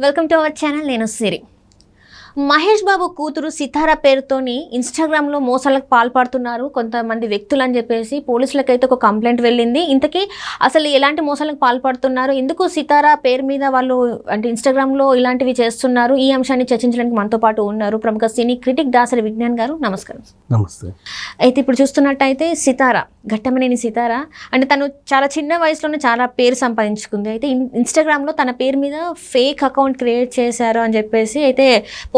Welcome to our channel. నేను సిరి. మహేష్ బాబు కూతురు సితార పేరుతోని ఇన్స్టాగ్రామ్లో మోసాలకు పాల్పడుతున్నారు కొంతమంది వ్యక్తులు అని చెప్పేసి పోలీసులకైతే ఒక కంప్లైంట్ వెళ్ళింది. ఇంతకీ అసలు ఎలాంటి మోసాలకు పాల్పడుతున్నారు, ఎందుకు సితార పేరు మీద వాళ్ళు అంటే ఇన్స్టాగ్రామ్లో ఇలాంటివి చేస్తున్నారు, ఈ అంశాన్ని చర్చించడానికి మనతో పాటు ఉన్నారు ప్రముఖ సినీ క్రిటిక్ దాసరి విజ్ఞాన్ గారు. నమస్కారం. నమస్తే. అయితే ఇప్పుడు చూస్తున్నట్టయితే సితార, ఘట్టమనేని సితార అంటే తను చాలా చిన్న వయసులోనే చాలా పేరు సంపాదించుకుంది. అయితే ఇన్స్టాగ్రామ్లో తన పేరు మీద ఫేక్ అకౌంట్ క్రియేట్ చేశారు అని చెప్పేసి అయితే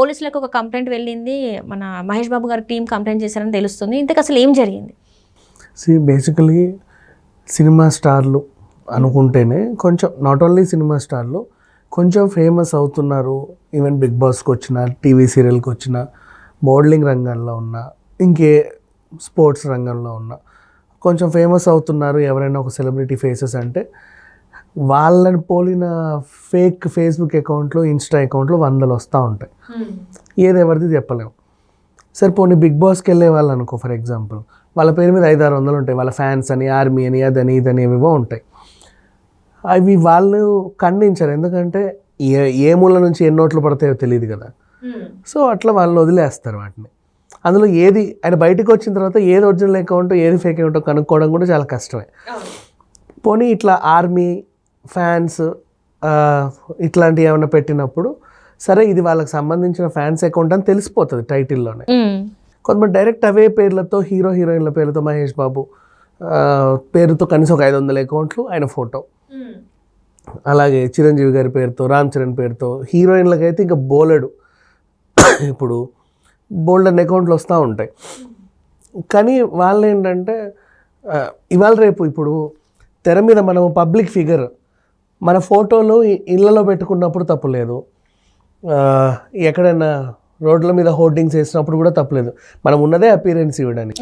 పోలీసులకు ఒక కంప్లైంట్ వెళ్ళింది. మన మహేష్ బాబు గారి టీం కంప్లైంట్ చేశారని తెలుస్తుంది. ఇంతకు అసలు ఏం జరిగింది? బేసికలీ సినిమా స్టార్లు అనుకుంటేనే కొంచెం, నాట్ ఓన్లీ సినిమా స్టార్లు, కొంచెం ఫేమస్ అవుతున్నారు. ఈవెన్ బిగ్ బాస్కి వచ్చిన, టీవీ సీరియల్కి వచ్చిన, మోడలింగ్ రంగంలో ఉన్న, ఇంకే స్పోర్ట్స్ రంగంలో ఉన్న కొంచెం ఫేమస్ అవుతున్నారు ఎవరైనా ఒక సెలబ్రిటీ ఫేసెస్ అంటే వాళ్ళని పోలిన ఫేక్ ఫేస్బుక్ అకౌంట్లు, ఇన్స్టా అకౌంట్లు వందలు వస్తూ ఉంటాయి. ఏది ఎవరిది చెప్పలేము. సరే పోనీ బిగ్ బాస్కి వెళ్ళే వాళ్ళు అనుకో, ఫర్ ఎగ్జాంపుల్ వాళ్ళ పేరు మీద 500-600 ఉంటాయి. వాళ్ళ ఫ్యాన్స్ అని, ఆర్మీ అని, అదని ఇదని ఏవేవో ఉంటాయి. అవి వాళ్ళు ఖండించారు, ఎందుకంటే ఏ మూల నుంచి ఎన్ని నోట్లు పడతాయో తెలియదు కదా. సో అట్లా వాళ్ళు వదిలేస్తారు వాటిని. అందులో ఏది ఆయన బయటకు వచ్చిన తర్వాత ఏది ఒరిజినల్ అకౌంట్ ఏది ఫేక్ అకౌంట్ కనుక్కోవడం కూడా చాలా కష్టమే. పోనీ ఇట్లా ఆర్మీ, ఫ్యాన్స్ ఇట్లాంటివి ఏమైనా పెట్టినప్పుడు సరే ఇది వాళ్ళకి సంబంధించిన ఫ్యాన్స్ అకౌంట్ అని తెలిసిపోతుంది టైటిల్లోనే. కొంతమంది డైరెక్ట్ అవే పేర్లతో, హీరోయిన్ల పేరుతో, మహేష్ బాబు పేరుతో కనీసం ఒక 500 అకౌంట్లు, ఆయన ఫోటో. అలాగే చిరంజీవి గారి పేరుతో, రామ్ చరణ్ పేరుతో, హీరోయిన్లకైతే ఇంకా బోలెడు, ఇప్పుడు బోల్డెన్ అకౌంట్లు వస్తూ ఉంటాయి. కానీ వాళ్ళు ఏంటంటే ఇవాళ రేపు ఇప్పుడు తెర మీద మనం పబ్లిక్ ఫిగర్, మన ఫోటోలు ఇళ్ళలో పెట్టుకున్నప్పుడు తప్పులేదు, ఎక్కడైనా రోడ్ల మీద హోర్డింగ్స్ వేసినప్పుడు కూడా తప్పులేదు. మనం ఉన్నదే అపీరెన్స్ ఇవ్వడానికి.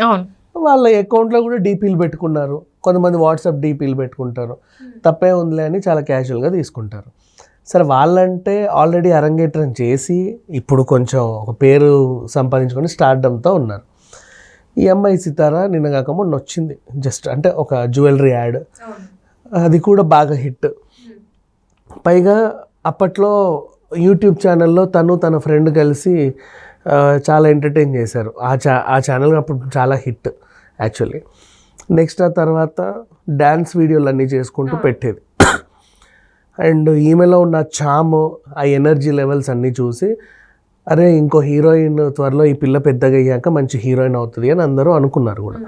వాళ్ళ అకౌంట్లో కూడా డీపీలు పెట్టుకున్నారు, కొంతమంది వాట్సాప్ డీపీలు పెట్టుకుంటారు, తప్పే ఉందిలే అని చాలా క్యాజువల్గా తీసుకుంటారు. సరే వాళ్ళంటే ఆల్రెడీ అరంగేట్రం చేసి ఇప్పుడు కొంచెం ఒక పేరు సంపాదించుకొని స్టార్డమ్తో ఉన్నారు. ఈ అమ్మాయి సితార నిన్నగాక మొన్న వచ్చింది, జస్ట్ అంటే ఒక జ్యువెలరీ యాడ్, అది కూడా బాగా హిట్. పైగా అప్పట్లో యూట్యూబ్ ఛానల్లో తన ఫ్రెండ్ కలిసి చాలా ఎంటర్టైన్ చేశారు. ఆ ఛానల్ అప్పుడు చాలా హిట్ యాక్చువల్లీ. నెక్స్ట్ ఆ తర్వాత డ్యాన్స్ వీడియోలు అన్నీ చేసుకుంటూ పెట్టేది. అండ్ ఈమెలో ఉన్న చామ్, ఆ ఎనర్జీ లెవెల్స్ అన్నీ చూసి అరే ఇంకో హీరోయిన్ త్వరలో ఈ పిల్ల పెద్దగా అయ్యాక మంచి హీరోయిన్ అవుతుంది అని అందరూ అనుకున్నారు కూడా.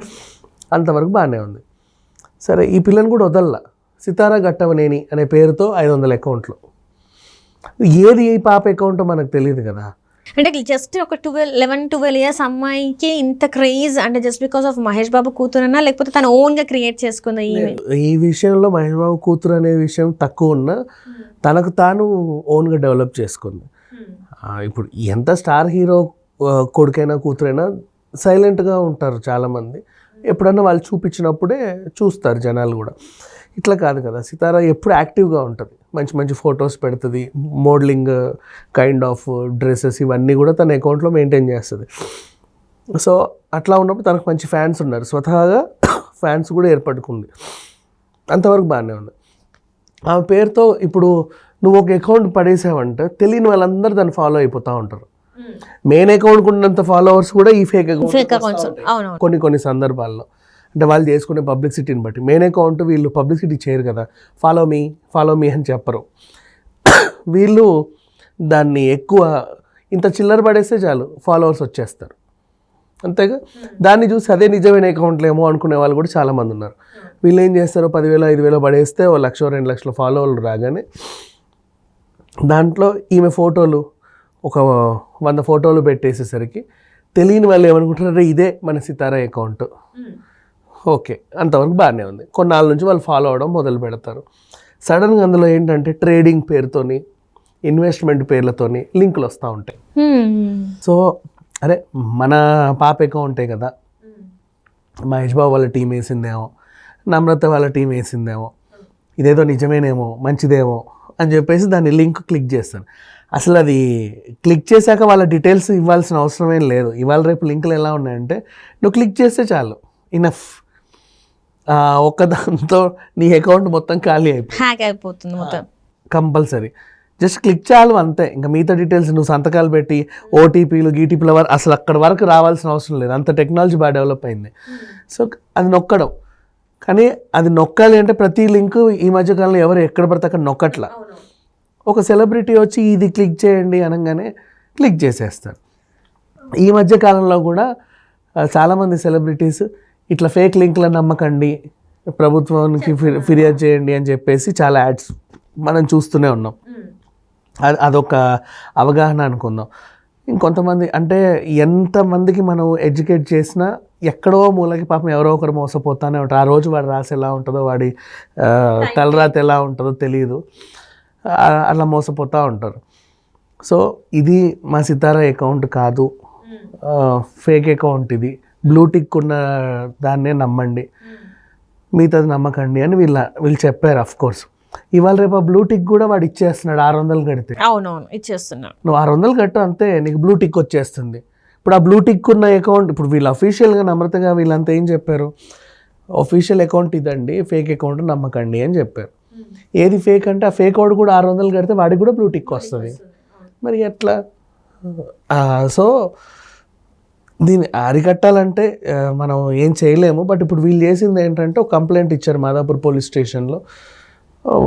అంతవరకు బాగానే ఉంది. సరే ఈ పిల్లని కూడా వదల్లా. సితార ఘట్టమనేని అనే పేరుతో 500 అకౌంట్లు. ఏది ఈ పాప అకౌంట్ మనకు తెలియదు కదా. అంటే జస్ట్ ఒక 11-12 ఇయర్స్ అమ్మాయికి ఇంత క్రేజ్ అంటే just because of Mahesh Babu కూతురన్నా, లేకపోతే తను ఓన్గా క్రియేట్ చేసుకుందా? ఈ విషయంలో మహేష్ బాబు కూతురు అనే విషయం తక్కువ ఉన్నా తనకు తాను ఓన్గా డెవలప్ చేసుకుంది. ఇప్పుడు ఎంత స్టార్ హీరో కొడుకైనా కూతురైనా సైలెంట్గా ఉంటారు చాలామంది. ఎప్పుడన్నా వాళ్ళు చూపించినప్పుడే చూస్తారు జనాలు కూడా. ఇట్లా కాదు కదా, సితార ఎప్పుడు యాక్టివ్గా ఉంటుంది, మంచి మంచి ఫొటోస్ పెడుతుంది, మోడలింగ్ కైండ్ ఆఫ్ డ్రెస్సెస్ ఇవన్నీ కూడా తన అకౌంట్లో మెయింటైన్ చేస్తుంది. సో అట్లా ఉన్నప్పుడు తనకు మంచి ఫ్యాన్స్ ఉన్నారు, స్వతహాగా ఫ్యాన్స్ కూడా ఏర్పడుకుంది. అంతవరకు బాగానే ఉంది. ఆమె పేరుతో ఇప్పుడు నువ్వు ఒక అకౌంట్ పడేసావంటే తెలియని వాళ్ళందరూ దాన్ని ఫాలో అయిపోతూ ఉంటారు. మెయిన్ అకౌంట్కి ఉన్నంత ఫాలోవర్స్ కూడా ఈ ఫేక్ అకౌంట్స్ కొన్ని సందర్భాల్లో, అంటే వాళ్ళు చేసుకునే పబ్లిసిటీని బట్టి. మెయిన్ అకౌంట్ వీళ్ళు పబ్లిసిటీ చేయరు కదా, ఫాలో మీ అని చెప్పరు. వీళ్ళు దాన్ని ఎక్కువ ఇంత చిల్లర పడేస్తే చాలు ఫాలోవర్స్ వచ్చేస్తారు, అంతేగా. దాన్ని చూసి అదే నిజమైన అకౌంట్లు ఏమో అనుకునే వాళ్ళు కూడా చాలామంది ఉన్నారు. వీళ్ళు ఏం చేస్తారు, 10,000-5,000 పడేస్తే 1,00,000-2 లక్షల ఫాలోవర్లు రాగానే దాంట్లో ఈమె ఫోటోలు ఒక 100 ఫోటోలు పెట్టేసేసరికి తెలియని వాళ్ళు ఏమనుకుంటారు, ఇదే మన సితార అకౌంట్. ఓకే, అంతవరకు బాగానే ఉంది. కొన్నాళ్ళ నుంచి వాళ్ళు ఫాలో అవడం మొదలు పెడతారు. సడన్గా అందులో ఏంటంటే ట్రేడింగ్ పేరుతోని, ఇన్వెస్ట్మెంట్ పేర్లతోని లింకులు వస్తూ ఉంటాయి. సో అరే మన పాప అకౌంటే కదా, మహేష్ బాబు వాళ్ళ టీం వేసిందేమో, నమ్రత వాళ్ళ టీం వేసిందేమో, ఇదేదో నిజమేనేమో, మంచిదేమో అని చెప్పేసి దాన్ని లింక్ క్లిక్ చేస్తాను. అసలు అది క్లిక్ చేశాక వాళ్ళ డీటెయిల్స్ ఇవ్వాల్సిన అవసరమేం లేదు. ఇవాళ రేపు లింకులు ఎలా ఉన్నాయంటే నువ్వు క్లిక్ చేస్తే చాలు, ఇనఫ్. ఒక్కదాంతో నీ అకౌంట్ మొత్తం ఖాళీ హ్యాక్ అయిపోతుంది మొత్తం. కంపల్సరీ జస్ట్ క్లిక్ చాలు అంతే. ఇంకా మిగతా డీటెయిల్స్ నువ్వు సంతకాలు పెట్టి ఓటీపీలు గీటీపీల వరకు అసలు అక్కడ వరకు రావాల్సిన అవసరం లేదు. అంత టెక్నాలజీ బాగా డెవలప్ అయింది. సో అది నొక్కడం, కానీ అది నొక్కాలి అంటే ప్రతి లింక్ ఈ మధ్యకాలంలో ఎవరు ఎక్కడ పడితే అక్కడ నొక్కట్లా. ఒక సెలబ్రిటీ వచ్చి ఇది క్లిక్ చేయండి అనగానే క్లిక్ చేసేస్తారు. ఈ మధ్యకాలంలో కూడా చాలామంది సెలబ్రిటీస్ ఇట్లా ఫేక్ లింక్లను నమ్మకండి, ప్రభుత్వానికి ఫిర్యాదు చేయండి అని చెప్పేసి చాలా యాడ్స్ మనం చూస్తూనే ఉన్నాం. అదొక అవగాహన అనుకుందాం. ఇంకొంతమంది అంటే ఎంతమందికి మనం ఎడ్యుకేట్ చేసినా ఎక్కడో మూలకి పాపం ఎవరో ఒకరు మోసపోతానే ఉంటారు. ఆ రోజు వాడి రాసి ఎలా ఉంటుందో, వాడి తలరాత ఎలా ఉంటుందో తెలియదు, అలా మోసపోతూ ఉంటారు. సో ఇది మా సితార అకౌంట్ కాదు, ఫేక్ అకౌంట్, ఇది బ్లూటిక్ ఉన్న దాన్నే నమ్మండి, మిగతాది నమ్మకండి అని వీళ్ళు చెప్పారు. అఫ్ కోర్స్ ఇవాళ రేపు ఆ బ్లూటిక్ కూడా వాడు ఇచ్చేస్తున్నాడు 600 కడితే. అవునవును, ఇచ్చేస్తున్నాడు. నువ్వు 600 కట్టు అంతే, నీకు బ్లూటిక్ వచ్చేస్తుంది. ఇప్పుడు ఆ బ్లూటిక్ ఉన్న అకౌంట్, ఇప్పుడు వీళ్ళు అఫీషియల్గా నమ్రతగా వీళ్ళంతా ఏం చెప్పారు, అఫీషియల్ అకౌంట్ ఇదండి, ఫేక్ అకౌంట్ నమ్మకండి అని చెప్పారు. ఏది ఫేక్ అంటే ఆ ఫేక్ వాడు కూడా 600 కడితే వాడికి కూడా బ్లూటిక్ వస్తుంది. మరి ఎట్లా? సో దీన్ని అరికట్టాలంటే మనం ఏం చేయలేము. బట్ ఇప్పుడు వీళ్ళు చేసింది ఏంటంటే ఒక కంప్లైంట్ ఇచ్చారు మాదాపూర్ పోలీస్ స్టేషన్లో.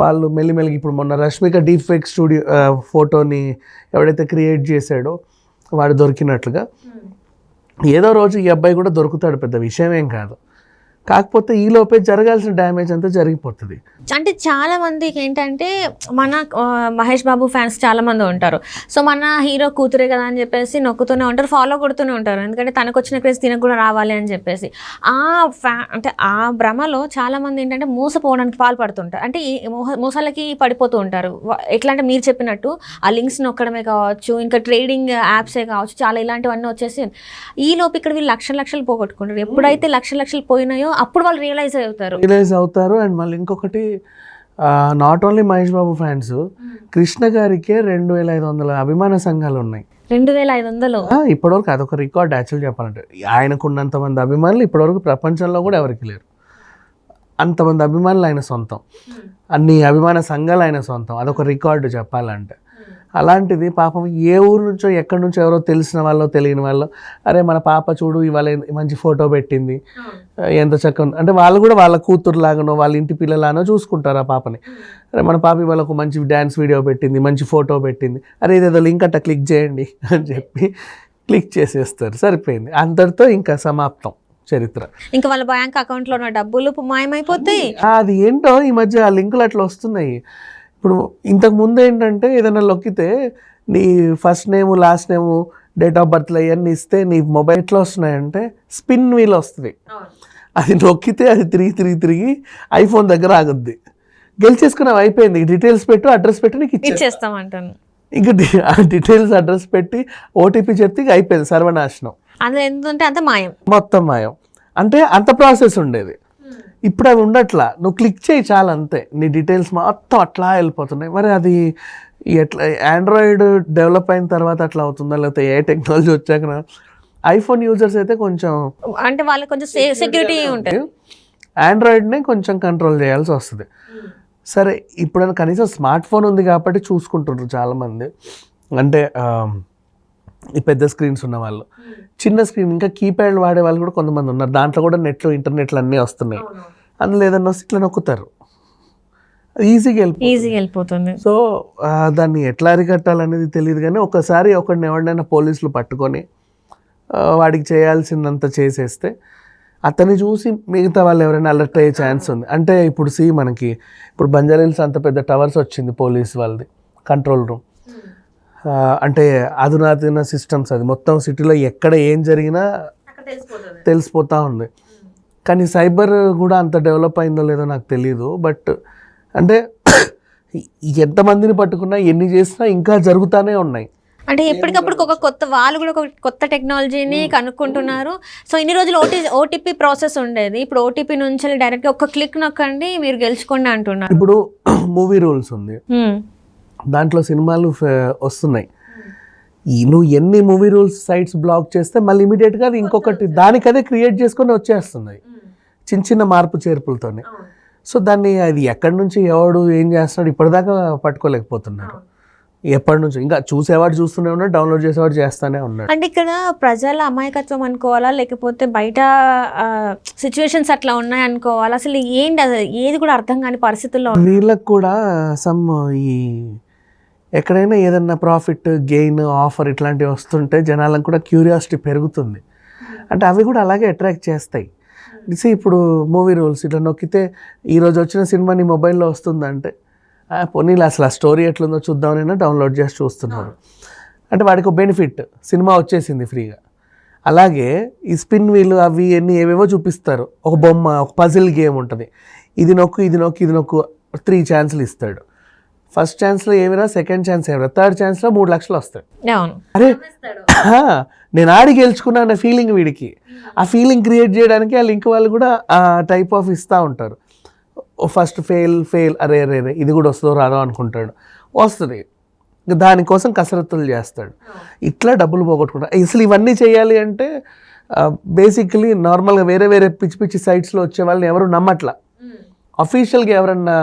వాళ్ళు మెల్లిమెల్లిగా ఇప్పుడు మొన్న రష్మిక డీప్ ఫేక్ స్టూడియో ఫోటోని ఎవడైతే క్రియేట్ చేశాడో వాడు దొరికినట్లుగా ఏదో రోజు ఈ అబ్బాయి కూడా దొరుకుతాడు, పెద్ద విషయం ఏం కాదు. కాకపోతే ఈలోపే జరగాల్సిన డ్యామేజ్ అంతా జరిగిపోతుంది. అంటే చాలా మందికి ఏంటంటే మన మహేష్ బాబు ఫ్యాన్స్ చాలా మంది ఉంటారు. సో మన హీరో కూతురే కదా అని చెప్పేసి నొక్కుతూనే ఉంటారు, ఫాలో కొడుతూనే ఉంటారు. ఎందుకంటే తనకు వచ్చిన క్రేజ్ తినకు కూడా రావాలి అని చెప్పేసి అంటే ఆ భ్రమలో చాలా మంది ఏంటంటే మోసపోవడానికి పాల్పడుతుంటారు. అంటే ఈ మోసాలకి పడిపోతూ ఉంటారు. ఎట్లా అంటే మీరు చెప్పినట్టు ఆ లింక్స్ నొక్కడమే కావచ్చు, ఇంకా ట్రేడింగ్ యాప్సే కావచ్చు, చాలా ఇలాంటివన్నీ వచ్చేసి ఈ లోపు ఇక్కడ వీళ్ళు లక్షలు పోగొట్టుకుంటారు. ఎప్పుడైతే లక్షలు పోయినాయో అప్పుడు వాళ్ళు రియలైజ్ అవుతారు. అండ్ మళ్ళీ ఇంకొకటి, not only Mahesh Babu fans, Krishna గారికే 2500 అభిమాన సంఘాలు ఉన్నాయి. 2500 ఇప్పటివరకు అదొక రికార్డ్. యాక్చువల్ చెప్పాలంటే ఆయనకున్నంతమంది అభిమానులు ఇప్పటివరకు ప్రపంచంలో కూడా ఎవరికి లేరు. అంతమంది అభిమానులు ఆయన సొంతం, అన్ని అభిమాన సంఘాలు ఆయన సొంతం. అదొక రికార్డు చెప్పాలంటే. అలాంటిది పాపం ఏ ఊరు నుంచో ఎక్కడి నుంచో ఎవరో తెలిసిన వాళ్ళు తెలియని వాళ్ళు, అరే మన పాప చూడు ఇవాళ మంచి ఫోటో పెట్టింది, ఎంత చక్కగా, అంటే వాళ్ళు కూడా వాళ్ళ కూతురులాగానో వాళ్ళ ఇంటి పిల్లలానో చూసుకుంటారు ఆ పాపని. అరే మన పాప ఇవాళ ఒక మంచి డ్యాన్స్ వీడియో పెట్టింది, మంచి ఫోటో పెట్టింది, అరే ఇదేదో లింక్ అట్ట క్లిక్ చేయండి అని చెప్పి క్లిక్ చేసేస్తారు, సరిపోయింది. అంతటితో ఇంకా సమాప్తం చరిత్ర. ఇంకా వాళ్ళ బ్యాంక్ అకౌంట్లో ఉన్న డబ్బులు మాయమైపోతాయి. అది ఏంటో ఈ మధ్య ఆ లింకులు అట్లా వస్తున్నాయి. ఇప్పుడు ఇంతకు ముందు ఏంటంటే ఏదైనా నొక్కితే నీ first name last name date of బర్త్లు అవన్నీ ఇస్తే నీ మొబైల్ ఎట్లా వస్తున్నాయంటే స్పిన్ వీల్ వస్తుంది. అది నొక్కితే అది తిరిగి ఐఫోన్ దగ్గర ఆగుద్ది. గెలిచేసుకున్నావు, అయిపోయింది, డీటెయిల్స్ పెట్టు, అడ్రస్ పెట్టి నీకు ఇచ్చేస్తామంటాను. ఇంకా డీటెయిల్స్ అడ్రస్ పెట్టి ఓటీపీ చెప్తే ఇక అయిపోయింది, సర్వనాశనం. అందులో ఎందుకంటే అంత మాయం, మొత్తం మాయం. అంటే అంత ప్రాసెస్ ఉండేది. ఇప్పుడు అవి ఉండట్లా, నువ్వు క్లిక్ చేయి చాలు అంతే, నీ డీటెయిల్స్ మొత్తం అట్లా వెళ్ళిపోతున్నాయి. మరి అది ఎట్లా? ఆండ్రాయిడ్ డెవలప్ అయిన తర్వాత అట్లా అవుతుందా, లేకపోతే ఏ టెక్నాలజీ వచ్చాక? ఐఫోన్ యూజర్స్ అయితే కొంచెం అంటే వాళ్ళకి కొంచెం సెక్యూరిటీ ఉంటుంది, ఆండ్రాయిడ్నే కొంచెం కంట్రోల్ చేయాల్సి వస్తుంది. సరే ఇప్పుడైనా కనీసం స్మార్ట్ ఫోన్ ఉంది కాబట్టి చూసుకుంటుంటారు చాలామంది. అంటే ఈ పెద్ద స్క్రీన్స్ ఉన్న వాళ్ళు, చిన్న స్క్రీన్ ఇంకా కీప్యాడ్ వాడే వాళ్ళు కూడా కొంతమంది ఉన్నారు. దాంట్లో కూడా నెట్లు ఇంటర్నెట్లు అన్నీ వస్తున్నాయి. అందులో ఏదన్నా వస్తే ఇట్లా నొక్కుతారు, ఈజీగా వెళ్ళిపోతుంది. సో దాన్ని ఎట్లా అరికట్టాలనేది తెలియదు. కానీ ఒకసారి ఎవరినైనా పోలీసులు పట్టుకొని వాడికి చేయాల్సిందంత చేసేస్తే అతన్ని చూసి మిగతా వాళ్ళు ఎవరైనా అలర్ట్ అయ్యే ఛాన్స్ ఉంది. అంటే ఇప్పుడు మనకి ఇప్పుడు బంజారాహిల్స్ అంత పెద్ద టవర్స్ వచ్చింది పోలీస్ వాళ్ళది కంట్రోల్ రూమ్. అంటే అధునాతన సిస్టమ్స్, అది మొత్తం సిటీలో ఎక్కడ ఏం జరిగినా తెలిసిపోతూ ఉంది. కానీ సైబర్ కూడా అంత డెవలప్ అయిందో లేదో నాకు తెలియదు. బట్ అంటే ఎంతమందిని పట్టుకున్నా ఎన్ని చేసినా ఇంకా జరుగుతూనే ఉన్నాయి. అంటే ఎప్పటికప్పుడు వాళ్ళు కూడా ఒక కొత్త టెక్నాలజీని కనుక్కుంటున్నారు. సో ఇన్ని రోజులు ఓటీపీ ప్రాసెస్ ఉండేది, ఇప్పుడు ఓటీపీ నుంచి డైరెక్ట్గా ఒక క్లిక్ నొక్కండి మీరు గెలుచుకోండి అంటున్నారు. ఇప్పుడు మూవీ రూల్స్ ఉంది, దాంట్లో సినిమాలు వస్తున్నాయి. నువ్వు ఎన్ని మూవీ రూల్స్ సైట్స్ బ్లాక్ చేస్తే మళ్ళీ ఇమీడియట్గా అది ఇంకొకటి దానికదే క్రియేట్ చేసుకొని వచ్చేస్తుంది చిన్న మార్పు చేర్పులతోనే. సో దాన్ని అది ఎక్కడి నుంచి ఎవడు ఏం చేస్తున్నాడు ఇప్పటిదాకా పట్టుకోలేకపోతున్నారు. ఎప్పటి నుంచో ఇంకా చూసేవాడు చూస్తూనే ఉన్నాడు, డౌన్లోడ్ చేసేవాడు చేస్తూనే ఉన్నాడు. అంటే ఇక్కడ ప్రజల అమాయకత్వం అనుకోవాలా, లేకపోతే బయట సిచ్యువేషన్స్ అట్లా ఉన్నాయి అనుకోవాలా, అసలు ఏంటి అది ఏది కూడా అర్థం కాని పరిస్థితుల్లో వీళ్ళకి కూడా సమ్ ఈ ఎక్కడైనా ఏదన్నా ప్రాఫిట్ గెయిన్ ఆఫర్ ఇట్లాంటివి వస్తుంటే జనాలకు కూడా క్యూరియాసిటీ పెరుగుతుంది. అంటే అవి కూడా అలాగే అట్రాక్ట్ చేస్తాయి. ఇప్పుడు మూవీ రూల్స్ ఇట్లా నొక్కితే ఈరోజు వచ్చిన సినిమా నీ మొబైల్లో వస్తుందంటే పోనీలు అసలు ఆ స్టోరీ ఎట్లుందో చూద్దామనైనా డౌన్లోడ్ చేసి చూస్తున్నారు. అంటే వాడికి ఒక బెనిఫిట్, సినిమా వచ్చేసింది ఫ్రీగా. అలాగే ఈ స్పిన్ వీలు అవి అన్నీ ఏవేవో చూపిస్తారు. ఒక బొమ్మ, ఒక పజిల్ గేమ్ ఉంటుంది, ఇది నొక్కు ఇది నొక్కు ఇది నొక్కు 3 ఛాన్స్లు ఇస్తాడు. ఫస్ట్ ఛాన్స్లో ఏమిరా, సెకండ్ ఛాన్స్ ఏమిరా, థర్డ్ ఛాన్స్లో 3 లక్షలు వస్తాయి. అరే నేను ఆడి గెలుచుకున్నా అనే ఫీలింగ్ వీడికి. ఆ ఫీలింగ్ క్రియేట్ చేయడానికి ఆ లింక్ వాళ్ళు కూడా ఆ టైప్ ఆఫ్ ఇస్తూ ఉంటారు. ఫస్ట్ ఫెయిల్ అరే అరే అరే ఇది కూడా వస్తుందో రాదో అనుకుంటాడు, వస్తుంది, దానికోసం కసరత్తులు చేస్తాడు, ఇట్లా డబ్బులు పోగొట్టుకుంటాడు. అసలు ఇవన్నీ చేయాలి అంటే బేసిక్లీ నార్మల్గా వేరే వేరే పిచ్చి పిచ్చి సైట్స్లో వచ్చే వాళ్ళని ఎవరు నమ్మట్లా. అఫీషియల్గా ఎవరన్నా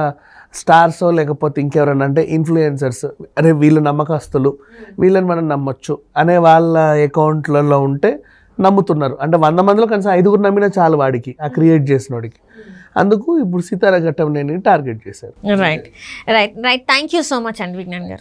స్టార్సో లేకపోతే ఇంకెవరన్నా అంటే ఇన్ఫ్లుయెన్సర్స్, అరే వీళ్ళు నమ్మకస్తులు, వీళ్ళని మనం నమ్మొచ్చు అనే వాళ్ళ అకౌంట్లలో ఉంటే నమ్ముతున్నారు. అంటే 100 మందిలో కనీసం 5గురు నమ్మినా చాలు వాడికి, ఆ క్రియేట్ చేసిన వాడికి. అందుకు ఇప్పుడు సీతారా ఘట్టం నేను టార్గెట్ చేశారు. Right thank you so much అండి విజ్ఞాన్ గారు.